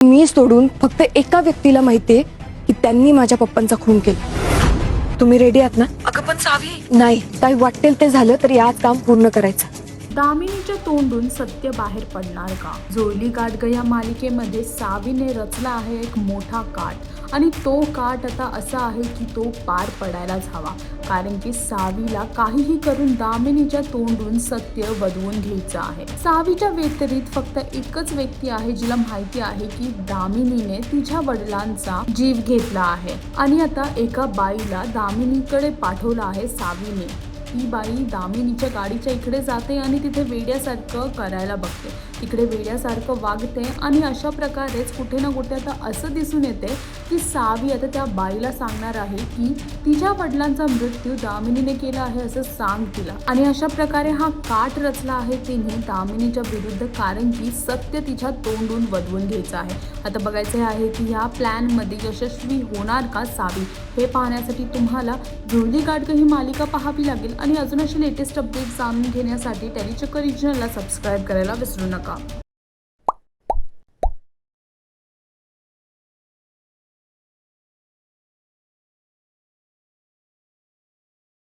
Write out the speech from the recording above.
मी सोडून फक्त एका व्यक्तीला माहितीये की त्यांनी माझ्या पप्पांचा खून केला। तुम्ही रेडी आहात ना? अगं पण सावी, नाही, काही वाटेल ते झालं तरी आज काम पूर्ण करायचं। दामिनीच्या तोंडून सत्य बाहेर पडणार का? जोडली गाठ या मालिकेमध्ये सावीने रचला आहे एक मोठा काट आणि तो काट आता असा आहे की तो पार पडायलाच हवा, कारण की सावीला काहीही करून दामिनीच्या तोंडून सत्य वदवून घ्यायचं आहे। सावीच्या व्यतिरिक्त फक्त एकच व्यक्ती आहे जिला माहिती आहे की दामिनीने तिच्या वडिलांचा जीव घेतला आहे आणि आता एका बाईला दामिनीकडे पाठवलं आहे सावीने। ही बाई दामिनीच्या गाडीच्या इकडे जाते आणि तिथे वेड्यासारखं करायला बघते, तिकडे वेड्यासारखं वागते आणि अशा प्रकारेच कुठे ना कुठे आता असं दिसून येते की सावी आता त्या बाईला सांगणार आहे की तिच्या वडिलांचा मृत्यू दामिनीने केला आहे असं सांग तिला। आणि अशा प्रकारे हा काट रचला आहे तिने दामिनीच्या विरुद्ध, कारण की सत्य तिच्या तोंडून वदवून घ्यायचं आहे। आता बघायचं आहे की ह्या प्लॅनमध्ये यशस्वी होणार का सावी, हे पाहण्यासाठी तुम्हाला जोडली गाठ ही मालिका पाहावी लागेल। आणि अजून अशी लेटेस्ट अपडेट जाणून घेण्यासाठी टेलीचक्कर रिजनलला सबस्क्राईब करायला विसरू नका।